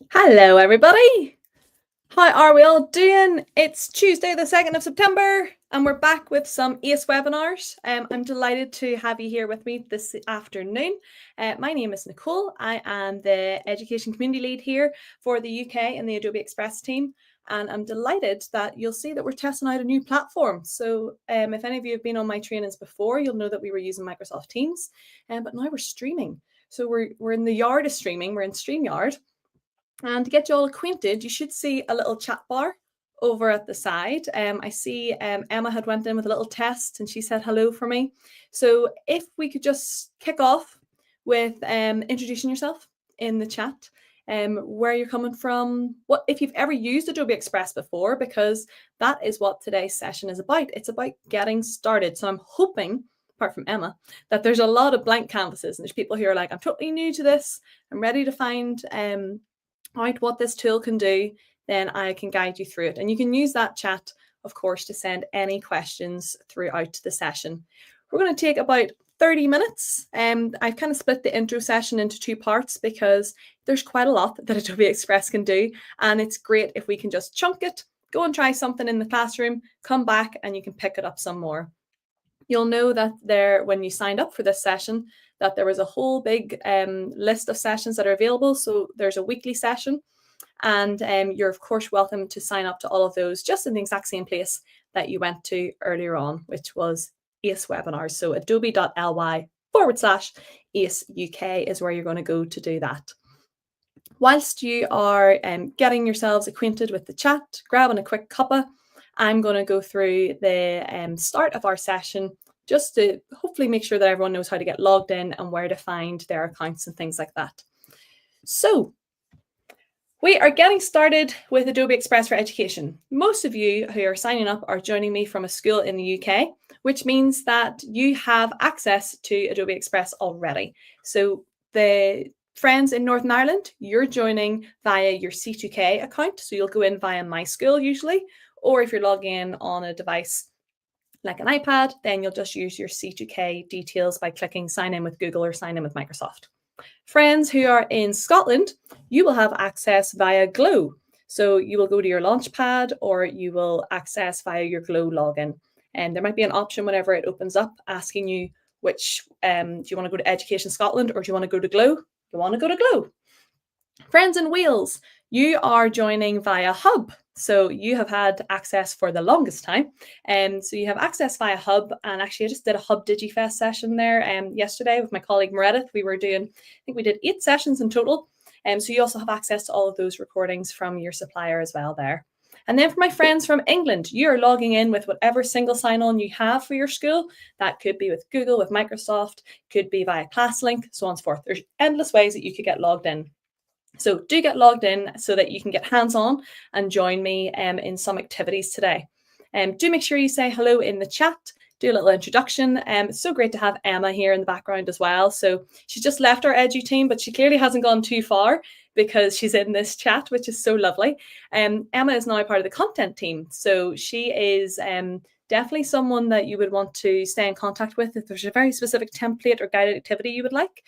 Hello, everybody. How are we all doing? It's Tuesday, the 2nd of September, and we're back with some ACE webinars. I'm delighted to have you here with me this afternoon. My name is Nicole. I am the Education Community Lead here for the UK and the Adobe Express team. And I'm delighted that you'll see that we're testing out a new platform. So if any of you have been on my trainings before, you'll know that we were using Microsoft Teams, but now we're streaming. So we're in the yard of streaming. We're in StreamYard. And to get you all acquainted, you should see a little chat bar over at the side. I see Emma had went in with a little test and she said hello for me. So if we could just kick off with introducing yourself in the chat, where you're coming from, what if you've ever used Adobe Express before, because that is what today's session is about. It's about getting started. So I'm hoping, apart from Emma, that there's a lot of blank canvases and there's people who are like, I'm totally new to this. I'm ready to find out what this tool can do, then I can guide you through it. And you can use that chat, of course, to send any questions throughout the session. We're going to take about 30 minutes. I've kind of split the intro session into two parts because there's quite a lot that Adobe Express can do. And it's great if we can just chunk it, go and try something in the classroom, come back, and you can pick it up some more. You'll know that when you signed up for this session, that there was a whole big list of sessions that are available. So there's a weekly session, and you're of course welcome to sign up to all of those just in the exact same place that you went to earlier on, which was ACE webinars. So adobe.ly/ACE UK is where you're going to go to do that. Whilst you are getting yourselves acquainted with the chat, grabbing a quick cuppa, I'm going to go through the start of our session just to hopefully make sure that everyone knows how to get logged in and where to find their accounts and things like that. So we are getting started with Adobe Express for Education. Most of you who are signing up are joining me from a school in the UK, which means that you have access to Adobe Express already. So the friends in Northern Ireland, you're joining via your C2K account. So you'll go in via My School usually, or if you're logging in on a device like an iPad, then you'll just use your C2K details by clicking sign in with Google or sign in with Microsoft. Friends who are in Scotland, you will have access via Glow. So you will go to your Launchpad or you will access via your Glow login. And there might be an option whenever it opens up asking you which, do you want to go to Education Scotland or do you want to go to Glow? You want to go to Glow. Friends in Wales, you are joining via Hub. So you have had access for the longest time. So you have access via Hub. And actually, I just did a Hub DigiFest session there yesterday with my colleague Meredith. We were doing, I think we did 8 sessions in total. So you also have access to all of those recordings from your supplier as well there. And then for my friends from England, you're logging in with whatever single sign-on you have for your school. That could be with Google, with Microsoft, could be via ClassLink, so on and so forth. There's endless ways that you could get logged in. So do get logged in so that you can get hands-on and join me in some activities today. Do make sure you say hello in the chat, do a little introduction. It's so great to have Emma here in the background as well. So she's just left our Edu team, but she clearly hasn't gone too far because she's in this chat, which is so lovely. Emma is now part of the content team. So she is definitely someone that you would want to stay in contact with if there's a very specific template or guided activity you would like.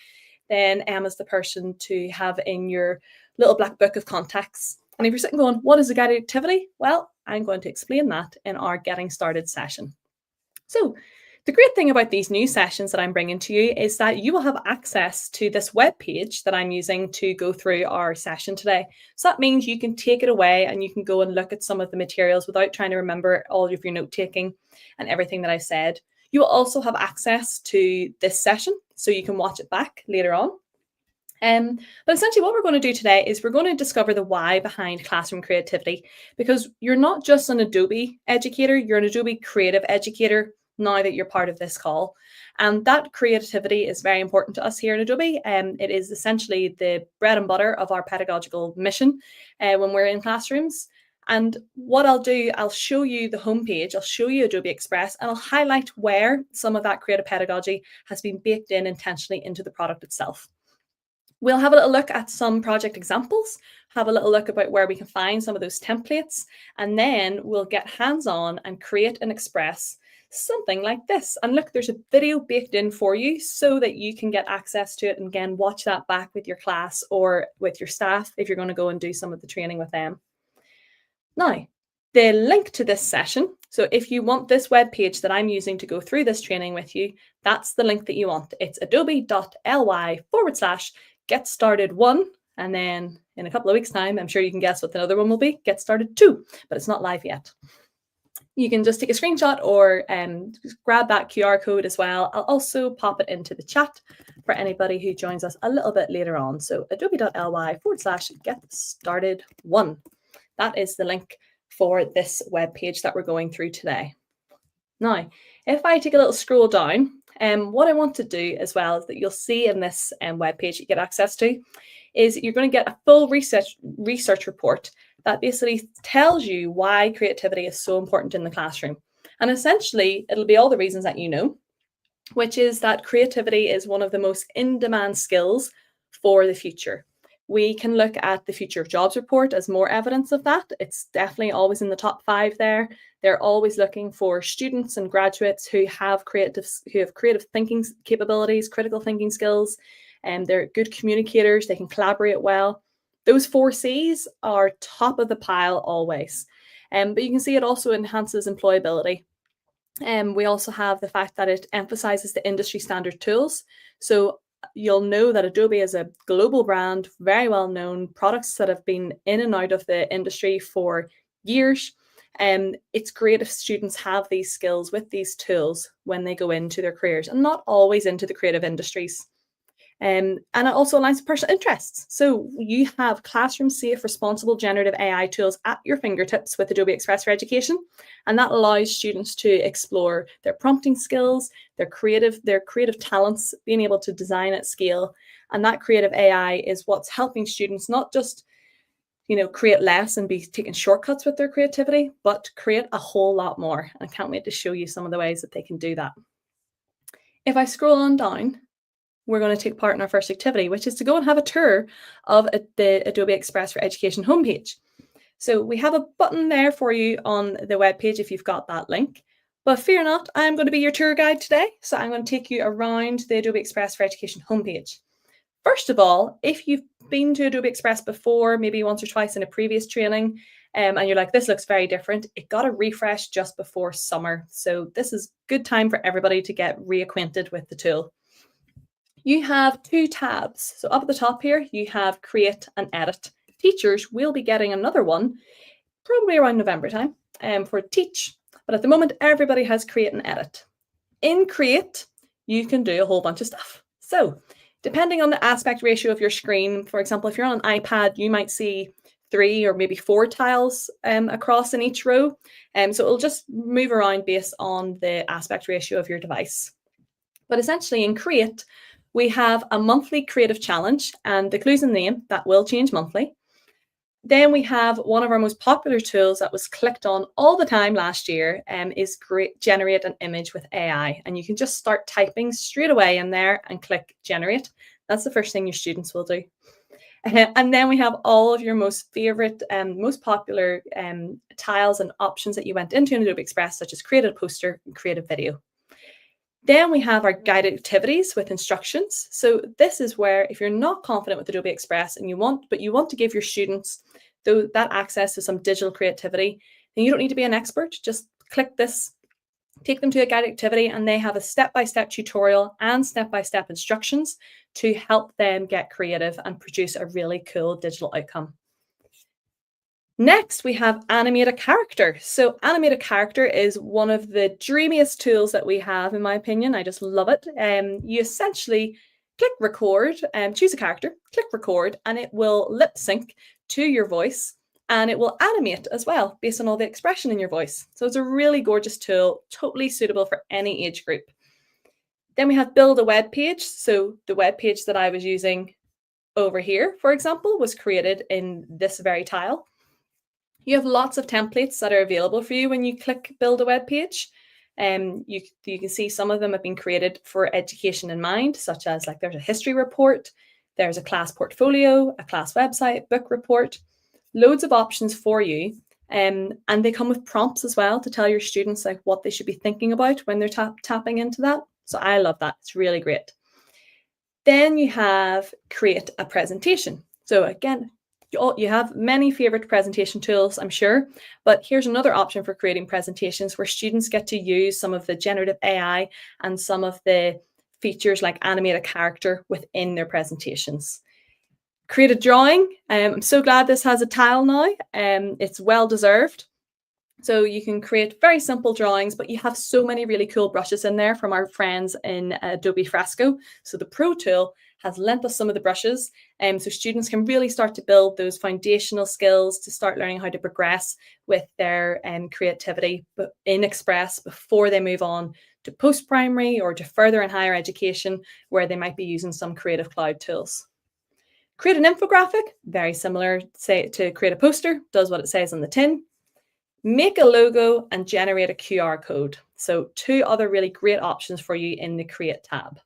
Then Emma's the person to have in your little black book of contacts. And if you're sitting going, what is a guided activity? Well, I'm going to explain that in our Getting Started session. So the great thing about these new sessions that I'm bringing to you is that you will have access to this web page that I'm using to go through our session today. So that means you can take it away and you can go and look at some of the materials without trying to remember all of your note taking and everything that I said. You will also have access to this session, so you can watch it back later on. But essentially what we're going to do today is we're going to discover the why behind classroom creativity, because you're not just an Adobe educator, you're an Adobe creative educator now that you're part of this call. And that creativity is very important to us here in Adobe. It is essentially the bread and butter of our pedagogical mission when we're in classrooms. And what I'll do, I'll show you the homepage, I'll show you Adobe Express, and I'll highlight where some of that creative pedagogy has been baked in intentionally into the product itself. We'll have a little look at some project examples, have a little look about where we can find some of those templates, and then we'll get hands-on and create and express something like this. And look, there's a video baked in for you so that you can get access to it and again, watch that back with your class or with your staff if you're going to go and do some of the training with them. Now, the link to this session, so if you want this web page that I'm using to go through this training with you, that's the link that you want. It's adobe.ly/get started 1. And then in a couple of weeks' time, I'm sure you can guess what the other one will be, get started 2, but it's not live yet. You can just take a screenshot or grab that QR code as well. I'll also pop it into the chat for anybody who joins us a little bit later on. So adobe.ly/get started 1. That is the link for this web page that we're going through today. Now, if I take a little scroll down, what I want to do as well is that you'll see in this web page you get access to is you're going to get a full research report that basically tells you why creativity is so important in the classroom. And essentially, it'll be all the reasons that you know, which is that creativity is one of the most in-demand skills for the future. We can look at the Future of Jobs report as more evidence of that. It's definitely always in the top 5 there. They're always looking for students and graduates who have creative thinking capabilities, critical thinking skills, and they're good communicators. They can collaborate well. Those 4 C's are top of the pile always. But you can see it also enhances employability. We also have the fact that it emphasizes the industry standard tools. So you'll know that Adobe is a global brand, very well known, products that have been in and out of the industry for years. It's great if students have these skills with these tools when they go into their careers and not always into the creative industries. And it also aligns with personal interests. So you have classroom safe, responsible generative AI tools at your fingertips with Adobe Express for Education. And that allows students to explore their prompting skills, their creative talents, being able to design at scale. And that creative AI is what's helping students not just create less and be taking shortcuts with their creativity, but create a whole lot more. And I can't wait to show you some of the ways that they can do that. If I scroll on down, we're going to take part in our first activity, which is to go and have a tour of the Adobe Express for Education homepage. So we have a button there for you on the webpage if you've got that link. But fear not, I'm going to be your tour guide today. So I'm going to take you around the Adobe Express for Education homepage. First of all, if you've been to Adobe Express before, maybe once or twice in a previous training, and you're like, this looks very different, it got a refresh just before summer. So this is good time for everybody to get reacquainted with the tool. You have 2 tabs. So up at the top here, you have Create and Edit. Teachers will be getting another one, probably around November time, for Teach. But at the moment, everybody has Create and Edit. In Create, you can do a whole bunch of stuff. So depending on the aspect ratio of your screen, for example, if you're on an iPad, you might see 3 or maybe 4 tiles across in each row. So it'll just move around based on the aspect ratio of your device. But essentially in Create, we have a monthly creative challenge, and the clue's in the name, that will change monthly. Then we have one of our most popular tools that was clicked on all the time last year, is Generate an Image with AI. And you can just start typing straight away in there and click Generate. That's the first thing your students will do. And then we have all of your most favorite and most popular tiles and options that you went into in Adobe Express, such as create a poster and create a video. Then we have our guided activities with instructions. So this is where if you're not confident with Adobe Express and you want to give your students that access to some digital creativity, then you don't need to be an expert. Just click this, take them to a guided activity, and they have a step-by-step tutorial and step-by-step instructions to help them get creative and produce a really cool digital outcome. Next, we have Animate a Character. So Animate a Character is one of the dreamiest tools that we have, in my opinion. I just love it. You essentially click record, choose a character, click record, and it will lip sync to your voice, and it will animate as well based on all the expression in your voice. So it's a really gorgeous tool, totally suitable for any age group. Then we have Build a Web Page. So the web page that I was using over here, for example, was created in this very tile. You have lots of templates that are available for you when you click Build a Web Page. You can see some of them have been created for education in mind, such as there's a history report, there's a class portfolio, a class website, book report, loads of options for you. And they come with prompts as well to tell your students like what they should be thinking about when they're tapping into that. So I love that. It's really great. Then you have create a presentation. So again, you have many favorite presentation tools, I'm sure, but here's another option for creating presentations where students get to use some of the generative AI and some of the features like animate a character within their presentations. Create a drawing. I'm so glad this has a tile now. It's well deserved. So you can create very simple drawings, but you have so many really cool brushes in there from our friends in Adobe Fresco. So the Pro tool has lent us some of the brushes, so students can really start to build those foundational skills to start learning how to progress with their creativity in Express before they move on to post-primary or to further in higher education where they might be using some Creative Cloud tools. Create an infographic, very similar say, to create a poster, does what it says on the tin. Make a logo and generate a QR code. So 2 other really great options for you in the Create tab.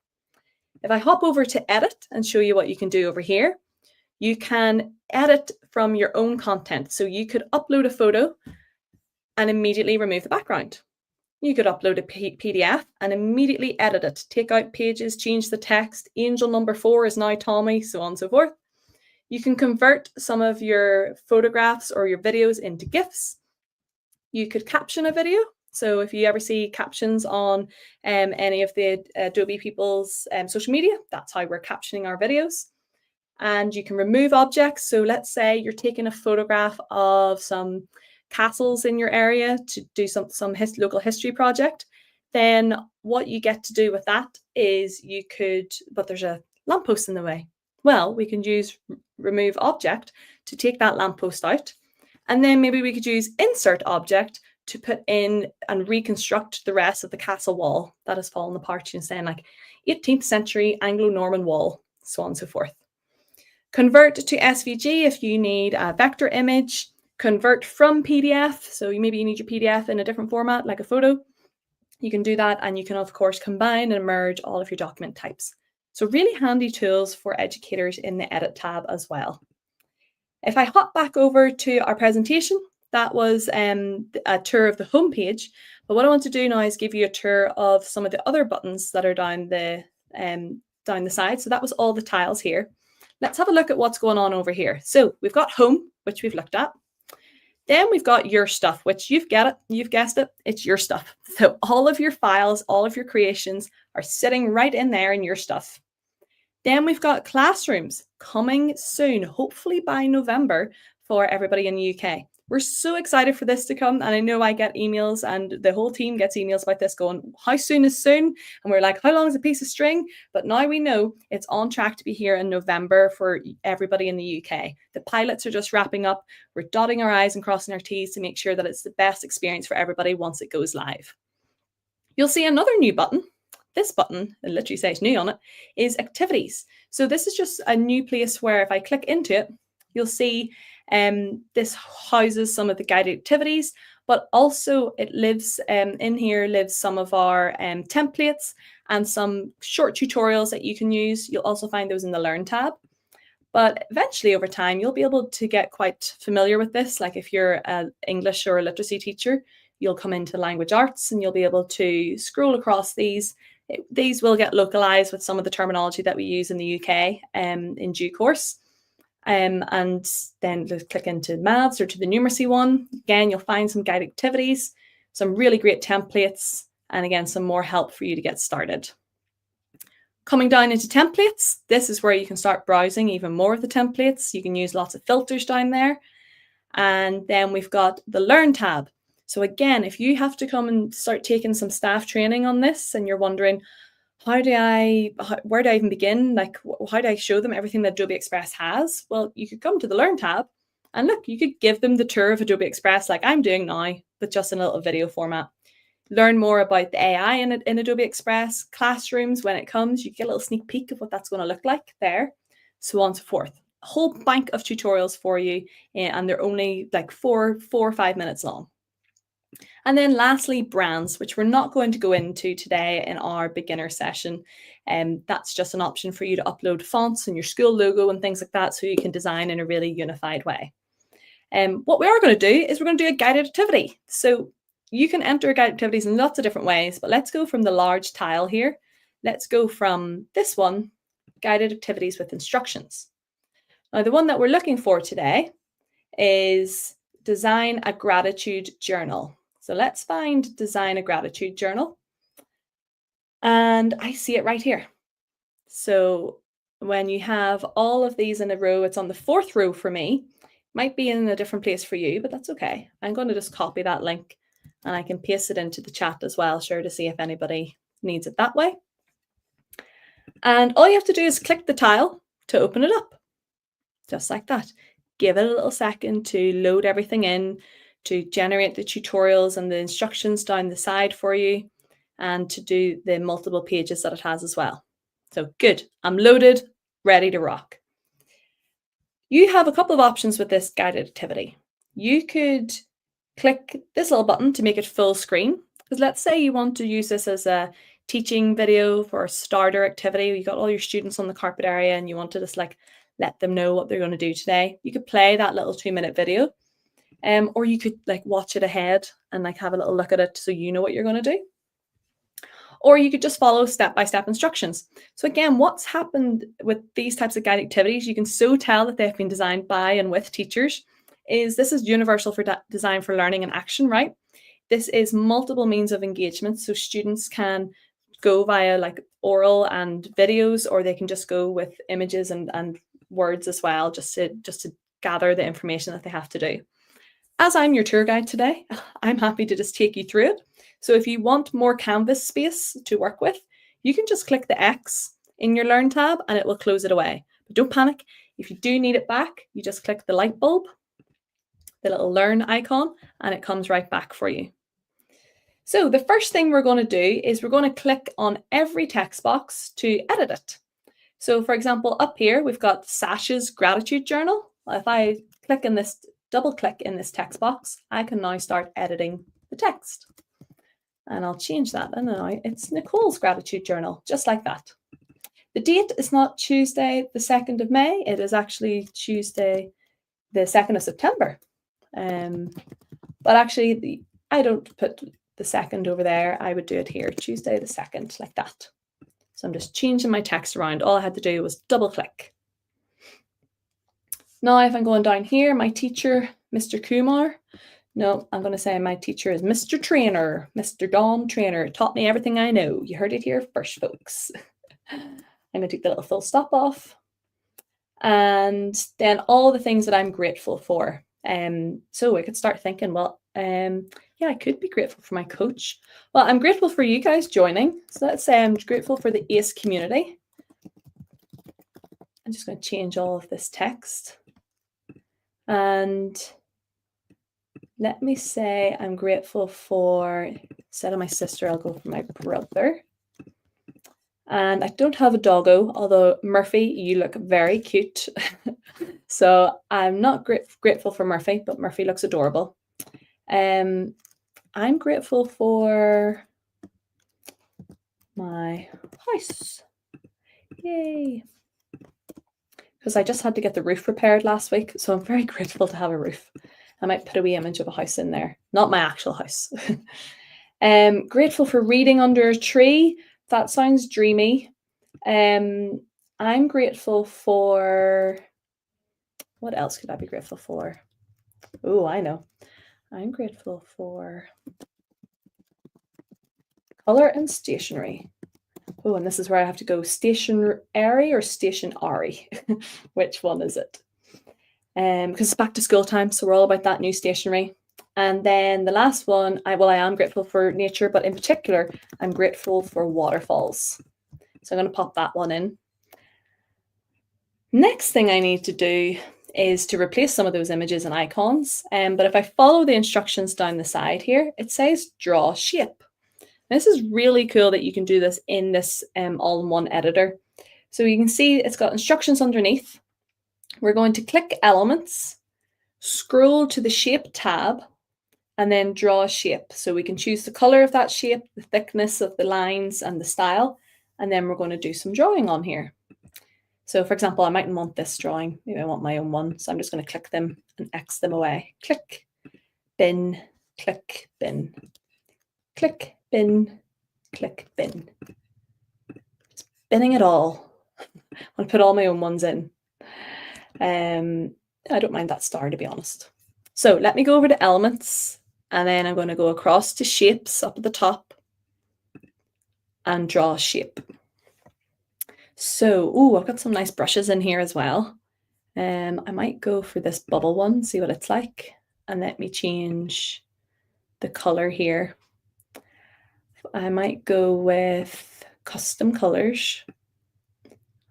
If I hop over to Edit and show you what you can do over here, you can edit from your own content. So you could upload a photo and immediately remove the background. You could upload a PDF and immediately edit it, take out pages, change the text. Angel number 4 is now Tommy, so on and so forth. You can convert some of your photographs or your videos into GIFs. You could caption a video. So if you ever see captions on any of the Adobe people's social media, that's how we're captioning our videos. And you can remove objects. So let's say you're taking a photograph of some castles in your area to do some local history project. Then what you get to do with that is you could, but there's a lamppost in the way. Well, we can use remove object to take that lamppost out. And then maybe we could use insert object to put in and reconstruct the rest of the castle wall that has fallen apart, you know, saying like 18th century Anglo-Norman wall, so on and so forth. Convert to SVG if you need a vector image. Convert from PDF. So maybe you need your PDF in a different format, like a photo. You can do that, and you can, of course, combine and merge all of your document types. So really handy tools for educators in the Edit tab as well. If I hop back over to our presentation, that was a tour of the homepage. But what I want to do now is give you a tour of some of the other buttons that are down the side. So that was all the tiles here. Let's have a look at what's going on over here. So we've got home, which we've looked at. Then we've got your stuff, which you've guessed it, it's your stuff. So all of your files, all of your creations are sitting right in there in your stuff. Then we've got classrooms coming soon, hopefully by November for everybody in the UK. We're so excited for this to come. And I know I get emails and the whole team gets emails about this going, how soon is soon? And we're like, how long is a piece of string? But now we know it's on track to be here in November for everybody in the UK. The pilots are just wrapping up. We're dotting our I's and crossing our T's to make sure that it's the best experience for everybody once it goes live. You'll see another new button. This button, it literally says new on it, is activities. So this is just a new place where if I click into it, you'll see this houses some of the guided activities, but also it lives in here lives some of our templates and some short tutorials that you can use. You'll also find those in the Learn tab. But eventually over time, you'll be able to get quite familiar with this. Like if you're an English or a literacy teacher, you'll come into language arts and you'll be able to scroll across these. These will get localized with some of the terminology that we use in the UK in due course. And then just click into maths or to the numeracy one. Again, you'll find some guide activities, some really great templates, and again, some more help for you to get started. Coming down into templates, this is where you can start browsing even more of the templates. You can use lots of filters down there. And then we've got the Learn tab. So again, if you have to come and start taking some staff training on this and you're wondering, where do I even begin? Like, how do I show them everything that Adobe Express has? Well, you could come to the Learn tab and look, you could give them the tour of Adobe Express like I'm doing now, but just in a little video format. Learn more about the AI in Adobe Express, classrooms when it comes. You get a little sneak peek of what that's going to look like there, so on and so forth. A whole bank of tutorials for you, and they're only like 4 or 5 minutes long. And then lastly, brands, which we're not going to go into today in our beginner session. That's just an option for you to upload fonts and your school logo and things like that so you can design in a really unified way. What we are going to do is we're going to do a guided activity. So you can enter guided activities in lots of different ways, but let's go from the large tile here. Let's go from this one, guided activities with instructions. Now, the one that we're looking for today is design a gratitude journal. So let's find design a gratitude journal. And I see it right here. So when you have all of these in a row, it's on the 4th row for me. Might be in a different place for you, but that's okay. I'm going to just copy that link and I can paste it into the chat as well, sure, to see if anybody needs it that way. And all you have to do is click the tile to open it up, just like that. Give it a little second to load everything in, to generate the tutorials and the instructions down the side for you, and to do the multiple pages that it has as well. So good, I'm loaded, ready to rock. You have a couple of options with this guided activity. You could click this little button to make it full screen, because let's say you want to use this as a teaching video for a starter activity. You got all your students on the carpet area and you want to just like let them know what they're going to do today. You could play that little 2-minute video, or you could like watch it ahead and like have a little look at it so you know what you're going to do. Or you could just follow step-by-step instructions. So again, what's happened with these types of guided activities, you can so tell that they've been designed by and with teachers, is this is universal for design for learning and action, right? This is multiple means of engagement. So students can go via like oral and videos, or they can just go with images and words as well, just to gather the information that they have to do. As I'm your tour guide today, I'm happy to just take you through it. So if you want more canvas space to work with, you can just click the X in your Learn tab and it will close it away. But don't panic. If you do need it back, you just click the light bulb, the little Learn icon, and it comes right back for you. So the first thing we're going to do is we're going to click on every text box to edit it. So for example, up here, we've got Sash's gratitude journal. If I click in this, double click in this text box, I can now start editing the text. And I'll change that. And now it's Nicole's gratitude journal, just like that. The date is not Tuesday, the 2nd of May. It is actually Tuesday, the 2nd of September. But actually, I don't put the 2nd over there. I would do it here, Tuesday the 2nd, like that. So I'm just changing my text around. All I had to do was double click. Now, if I'm going down here, my teacher, Mr. Kumar. No, I'm going to say my teacher is Mr. Trainer, Mr. Dom Trainer, taught me everything I know. You heard it here first, folks. I'm going to take the little full stop off. And then all the things that I'm grateful for. So we could start thinking, well, yeah, I could be grateful for my coach. Well, I'm grateful for you guys joining. So let's say I'm grateful for the ACE community. I'm just going to change all of this text. And let me say I'm grateful for, instead of my sister, I'll go for my brother. And I don't have a doggo, although Murphy, you look very cute. So I'm not grateful for Murphy, but Murphy looks adorable. I'm grateful for my house. Yay. Because I just had to get the roof repaired last week, so I'm very grateful to have a roof. I might put a wee image of a house in there, not my actual house. Grateful for reading under a tree. That sounds dreamy. I'm grateful for, what else could I be grateful for? Oh, I know. I'm grateful for color and stationery. Oh, and this is where I have to go stationary or stationary. Which one is it? Because it's back to school time, so we're all about that new stationery. And then the last one, I am grateful for nature, but in particular, I'm grateful for waterfalls. So I'm going to pop that one in. Next thing I need to do is to replace some of those images and icons. But if I follow the instructions down the side here, it says draw shape. This is really cool that you can do this in this all-in-one editor. So you can see it's got instructions underneath. We're going to click Elements, scroll to the Shape tab, and then Draw Shape. So we can choose the color of that shape, the thickness of the lines, and the style. And then we're going to do some drawing on here. So for example, I mightn't want this drawing. Maybe I want my own one. So I'm just going to click them and X them away. Click, bin, click, bin, click, bin, click, bin. Just binning it all. I'll put all my own ones in. I don't mind that star, to be honest. So let me go over to elements, and then I'm going to go across to shapes up at the top and draw a shape. So, I've got some nice brushes in here as well. I might go for this bubble one, see what it's like, and let me change the color here. I might go with custom colors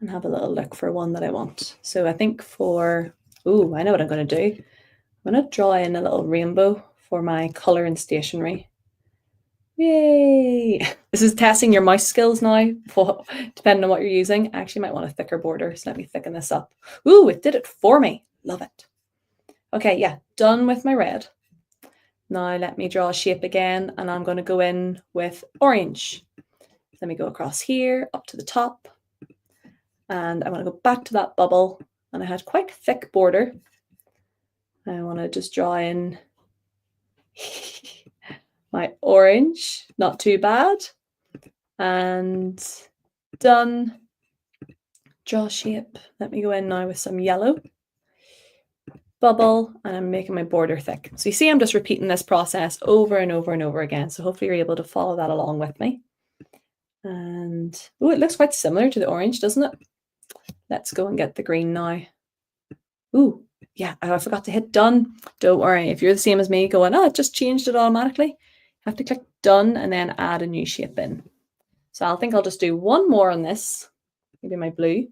and have a little look for one that I want. So I think for, I know what I'm going to do. I'm going to draw in a little rainbow for my color and stationery. Yay! This is testing your mouse skills now, depending on what you're using. I actually might want a thicker border, so let me thicken this up. It did it for me. Love it. Okay, yeah, done with my red. Now let me draw a shape again, and I'm going to go in with orange. Let me go across here, up to the top, and I want to go back to that bubble, and I had quite a thick border. I want to just draw in my orange, not too bad, and done. Draw shape. Let me go in now with some yellow. Bubble, and I'm making my border thick. So you see I'm just repeating this process over and over and over again. So hopefully you're able to follow that along with me. And it looks quite similar to the orange, doesn't it? Let's go and get the green now. Yeah, I forgot to hit done. Don't worry, if you're the same as me going, it just changed it automatically. You have to click done and then add a new shape in. So I think I'll just do one more on this, maybe my blue.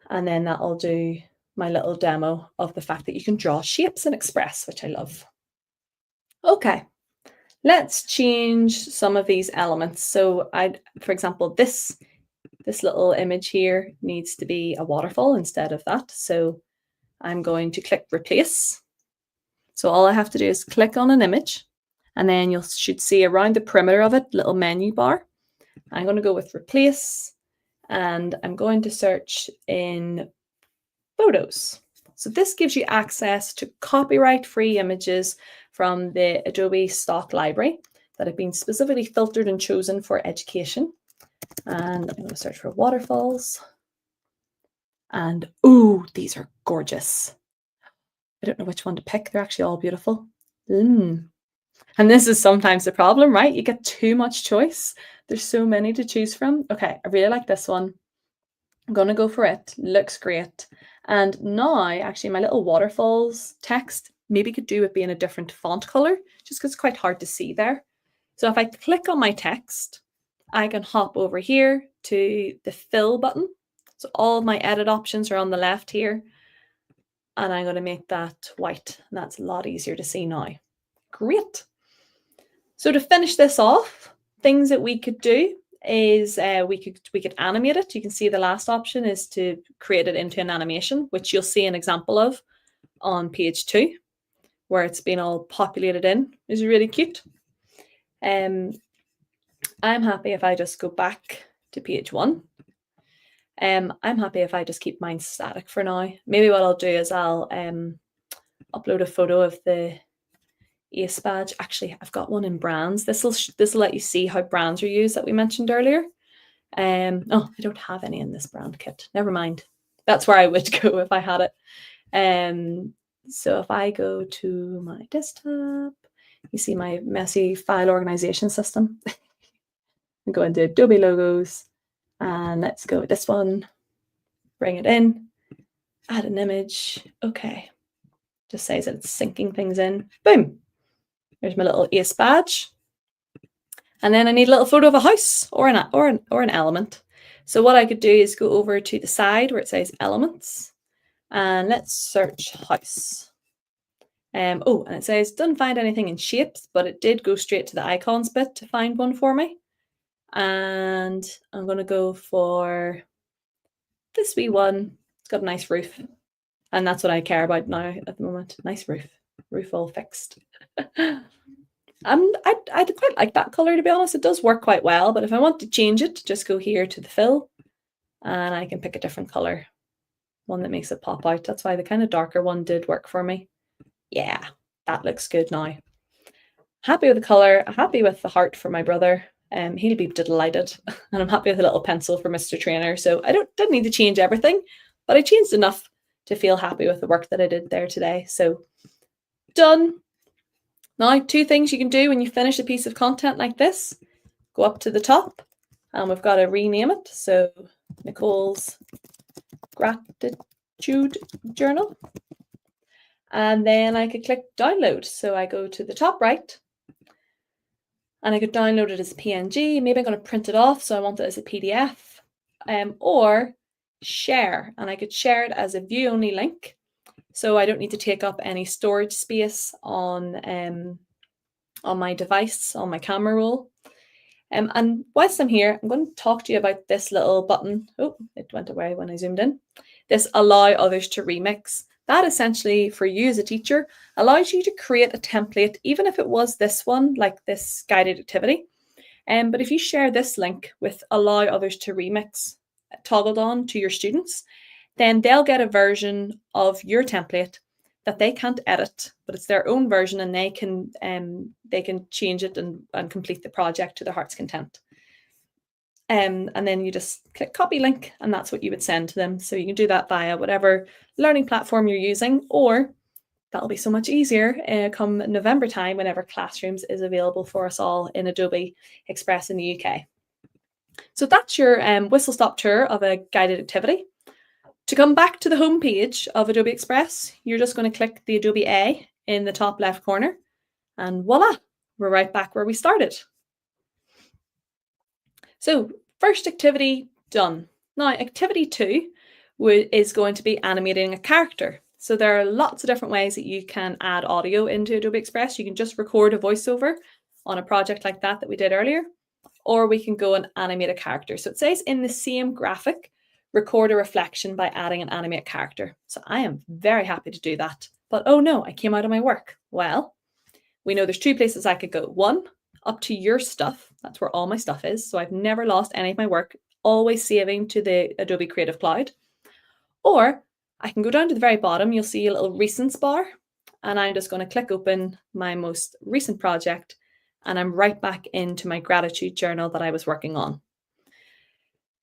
And then that'll do my little demo of the fact that you can draw shapes in Express, which I love. Okay, let's change some of these elements. So for example, this little image here needs to be a waterfall instead of that. So I'm going to click replace. So all I have to do is click on an image, and then you should see around the perimeter of it, little menu bar. I'm going to go with replace, and I'm going to search in photos. So this gives you access to copyright-free images from the Adobe stock library that have been specifically filtered and chosen for education. And I'm going to search for waterfalls. And these are gorgeous. I don't know which one to pick. They're actually all beautiful. And this is sometimes the problem, right? You get too much choice. There's so many to choose from. Okay, I really like this one. I'm going to go for it. Looks great. And now, actually, my little waterfalls text maybe could do with being a different font color, just because it's quite hard to see there. So if I click on my text, I can hop over here to the fill button. So all of my edit options are on the left here. And I'm going to make that white. And that's a lot easier to see now. Great. So to finish this off, things that we could do is we could animate it. You can see the last option is to create it into an animation, which you'll see an example of on page 2, where it's been all populated in. It's really cute. I'm happy if I just go back to page 1. I'm happy if I just keep mine static for now. Maybe what I'll do is I'll upload a photo of the Ace badge. Actually, I've got one in brands. This will let you see how brands are used that we mentioned earlier. I don't have any in this brand kit. Never mind. That's where I would go if I had it. So if I go to my desktop, you see my messy file organization system. I'm going to Adobe logos, and let's go with this one. Bring it in, add an image. Okay, just says that it's syncing things in. Boom. There's my little Ace badge. And then I need a little photo of a house or an element. So what I could do is go over to the side where it says elements, and let's search house. And it says doesn't find anything in shapes, but it did go straight to the icons bit to find one for me. And I'm going to go for this wee one. It's got a nice roof. And that's what I care about now at the moment. Nice roof. Roof all fixed. I'd quite like that color, to be honest. It does work quite well, but if I want to change it, just go here to the fill and I can pick a different color, one that makes it pop out. That's why the kind of darker one did work for me. Yeah, that looks good now. Happy with the color, happy with the heart for my brother. He'll be delighted. And I'm happy with a little pencil for Mr. Trainer. So I didn't need to change everything, but I changed enough to feel happy with the work that I did there today. So done. Now, 2 things you can do when you finish a piece of content like this. Go up to the top, and we've got to rename it. So Nicole's Gratitude Journal. And then I could click download. So I go to the top right, and I could download it as a PNG. Maybe I'm going to print it off, so I want it as a PDF, or share, and I could share it as a view-only link, so I don't need to take up any storage space on my device, on my camera roll. And whilst I'm here, I'm going to talk to you about this little button. Oh, it went away when I zoomed in. This allow others to remix. That essentially, for you as a teacher, allows you to create a template, even if it was this one, like this guided activity. But if you share this link with allow others to remix toggled on to your students, then they'll get a version of your template that they can't edit, but it's their own version, and they can change it and complete the project to their heart's content. And then you just click copy link, and that's what you would send to them. So you can do that via whatever learning platform you're using, or that'll be so much easier come November time, whenever Classrooms is available for us all in Adobe Express in the UK. So that's your whistle-stop tour of a guided activity. To come back to the home page of Adobe Express, you're just going to click the Adobe A in the top left corner, and voila, we're right back where we started. So first activity done. Now activity 2 is going to be animating a character. So there are lots of different ways that you can add audio into Adobe Express. You can just record a voiceover on a project like that we did earlier, or we can go and animate a character. So it says in the same graphic, record a reflection by adding an animate character. So I am very happy to do that. But oh no, I came out of my work. Well, we know there's 2 places I could go. One, up to your stuff. That's where all my stuff is. So I've never lost any of my work, always saving to the Adobe Creative Cloud. Or I can go down to the very bottom. You'll see a little recents bar, and I'm just going to click open my most recent project, and I'm right back into my gratitude journal that I was working on.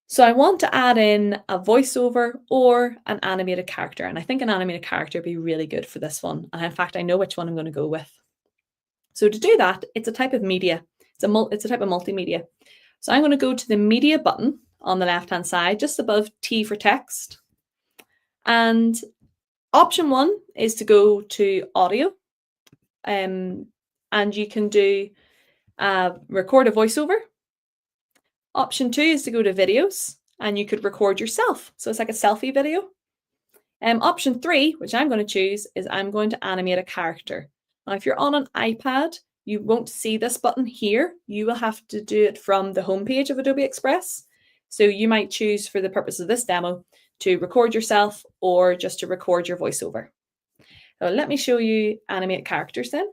So I want to add in a voiceover or an animated character, and I think an animated character would be really good for this one. And in fact, I know which one I'm going to go with. So to do that, it's a type of media. It's a type of multimedia. So I'm going to go to the media button on the left-hand side, just above T for text. And option 1 is to go to audio. And you can do record a voiceover. Option 2 is to go to videos, and you could record yourself. So it's like a selfie video. Option 3, which I'm going to choose, is I'm going to animate a character. Now, if you're on an iPad, you won't see this button here. You will have to do it from the homepage of Adobe Express. So you might choose, for the purpose of this demo, to record yourself or just to record your voiceover. So let me show you animate characters then.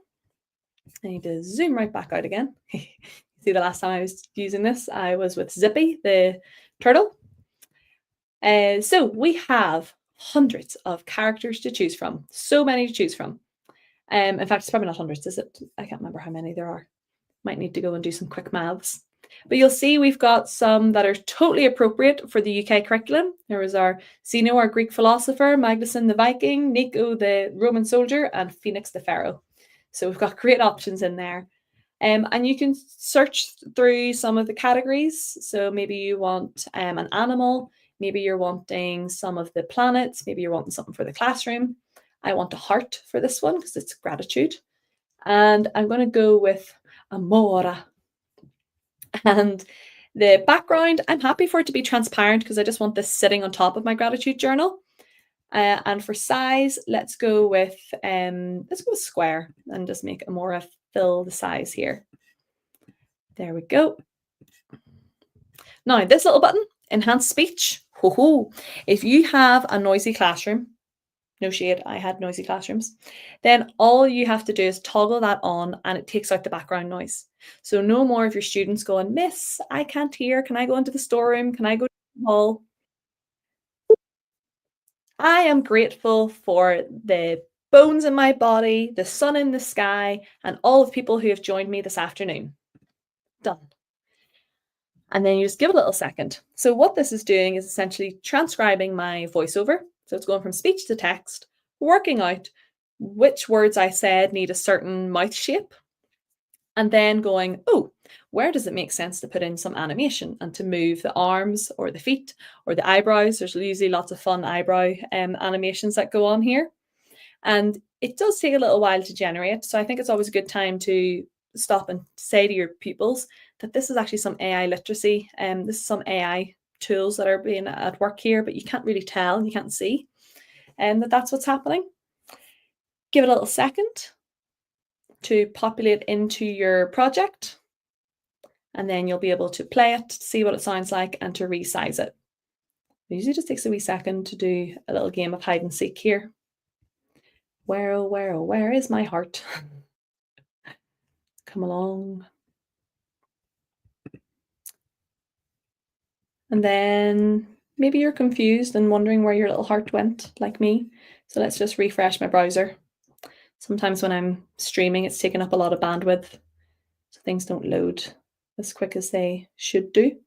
I need to zoom right back out again. See, the last time I was using this, I was with Zippy, the turtle. So we have hundreds of characters to choose from. So many to choose from. In fact, it's probably not hundreds, is it? I can't remember how many there are. Might need to go and do some quick maths. But you'll see we've got some that are totally appropriate for the UK curriculum. There was our Zeno, our Greek philosopher, Magnuson the Viking, Nico the Roman soldier, and Phoenix the Pharaoh. So we've got great options in there. And you can search through some of the categories. So maybe you want an animal, maybe you're wanting some of the planets, maybe you're wanting something for the classroom. I want a heart for this one because it's gratitude. And I'm going to go with amore. And the background, I'm happy for it to be transparent because I just want this sitting on top of my gratitude journal. And for size, let's go with square and just make amore fill the size here. There we go. Now, this little button, enhance speech. If you have a noisy classroom, no shade, I had noisy classrooms, then all you have to do is toggle that on and it takes out the background noise. So no more of your students going, Miss, I can't hear. Can I go into the storeroom? Can I go to the hall? I am grateful for the bones in my body, the sun in the sky, and all of the people who have joined me this afternoon. Done. And then you just give it a little second. So what this is doing is essentially transcribing my voiceover. So it's going from speech to text, working out which words I said need a certain mouth shape, and then going, oh, where does it make sense to put in some animation and to move the arms or the feet or the eyebrows? There's usually lots of fun eyebrow animations that go on here. And it does take a little while to generate. So I think it's always a good time to stop and say to your pupils that this is actually some AI literacy. And this is some AI tools that are being at work here, but you can't really tell, you can't see, and that's what's happening. Give it a little second to populate into your project, and then you'll be able to play it, see what it sounds like, and to resize it. It usually just takes a wee second to do a little game of hide and seek here. Where, oh, where, oh, where is my heart? Come along. And then maybe you're confused and wondering where your little heart went, like me. So let's just refresh my browser. Sometimes when I'm streaming, it's taking up a lot of bandwidth, so things don't load as quick as they should do.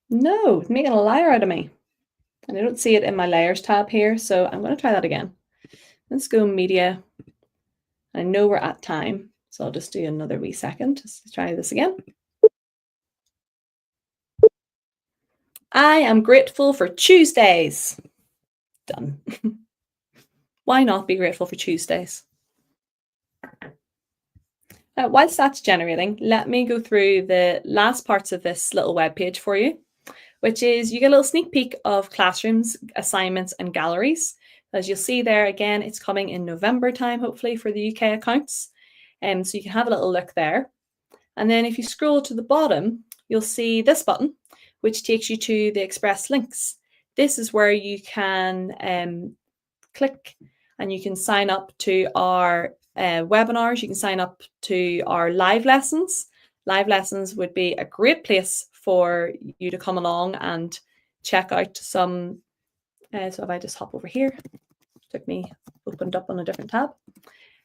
No, it's making a liar out of me. And I don't see it in my layers tab here, so I'm going to try that again. Let's go media. I know we're at time, so I'll just do another wee second just to try this again. I am grateful for Tuesdays. Done. Why not be grateful for Tuesdays? Whilst that's generating, let me go through the last parts of this little web page for you, which is you get a little sneak peek of classrooms, assignments, and galleries. As you'll see there, again, it's coming in November time, hopefully, for the UK accounts. So you can have a little look there. And then if you scroll to the bottom, you'll see this button, which takes you to the Express links. This is where you can click and you can sign up to our webinars. You can sign up to our live lessons. Live lessons would be a great place for you to come along and check out some. So if I just hop over here, took me opened up on a different tab.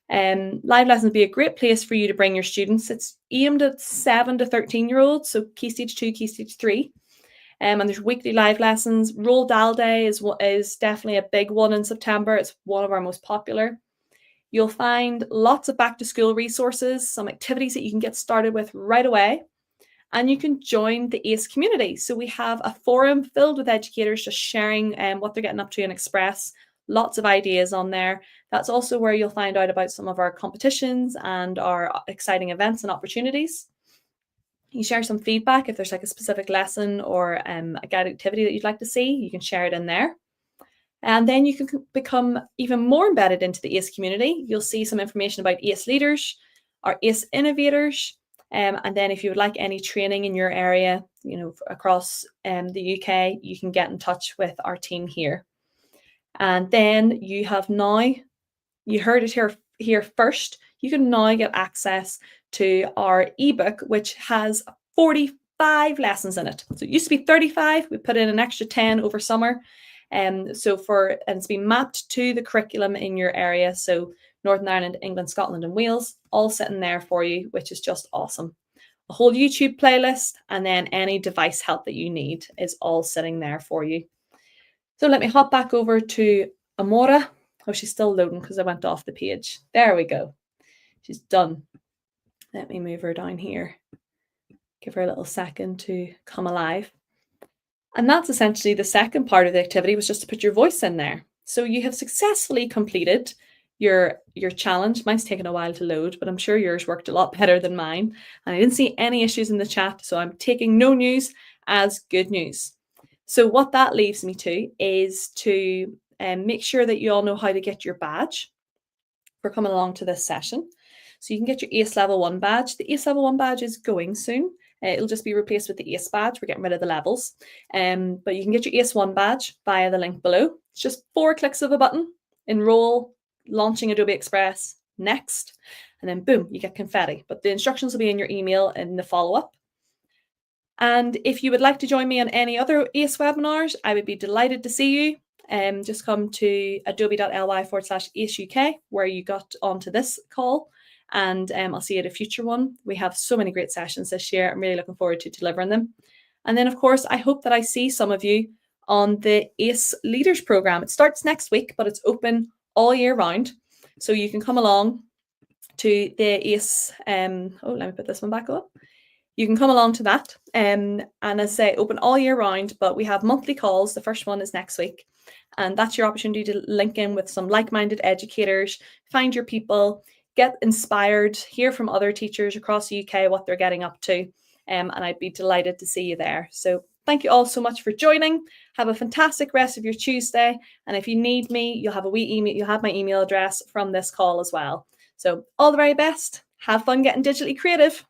Live lessons would be a great place for you to bring your students. It's aimed at 7 to 13-year-olds, so Key Stage 2, Key Stage 3. And there's weekly live lessons. Roald Dahl Day is definitely a big one in September. It's one of our most popular. You'll find lots of back to school resources, some activities that you can get started with right away. And you can join the ACE community. So we have a forum filled with educators just sharing what they're getting up to in Express. Lots of ideas on there. That's also where you'll find out about some of our competitions and our exciting events and opportunities. You share some feedback if there's like a specific lesson or a guided activity that you'd like to see, you can share it in there. And then you can become even more embedded into the ACE community. You'll see some information about ACE leaders, our ACE innovators, and then if you would like any training in your area, across the UK, you can get in touch with our team here. And then you have now, you heard it here first, you can now get access to our ebook, which has 45 lessons in it. So it used to be 35. We put in an extra 10 over summer. And it's been mapped to the curriculum in your area. So Northern Ireland, England, Scotland, and Wales, all sitting there for you, which is just awesome. A whole YouTube playlist, and then any device help that you need is all sitting there for you. So let me hop back over to Amora. Oh, she's still loading because I went off the page. There we go. She's done. Let me move her down here. Give her a little second to come alive. And that's essentially the second part of the activity, was just to put your voice in there. So you have successfully completed your challenge. Mine's taken a while to load, but I'm sure yours worked a lot better than mine. And I didn't see any issues in the chat, so I'm taking no news as good news. So what that leaves me to is to make sure that you all know how to get your badge for coming along to this session. So you can get your ACE Level 1 badge. The ACE Level 1 badge is going soon. It'll just be replaced with the ACE badge. We're getting rid of the levels. But you can get your ACE 1 badge via the link below. It's just 4 clicks of a button. Enroll, launching Adobe Express, next, and then boom, you get confetti. But the instructions will be in your email in the follow-up. And if you would like to join me on any other ACE webinars, I would be delighted to see you. Just come to adobe.ly/ACE UK, where you got onto this call, and I'll see you at a future one. We have so many great sessions this year. I'm really looking forward to delivering them. And then, of course, I hope that I see some of you on the ACE Leaders Programme. It starts next week, but it's open all year round. So you can come along to the ACE, let me put this one back up. You can come along to that, and as I say, open all year round, but we have monthly calls. The first one is next week, and that's your opportunity to link in with some like-minded educators, find your people, get inspired, hear from other teachers across the UK what they're getting up to, and I'd be delighted to see you there. So thank you all so much for joining. Have a fantastic rest of your Tuesday, and if you need me, you'll have a wee email. You'll have my email address from this call as well. So all the very best. Have fun getting digitally creative.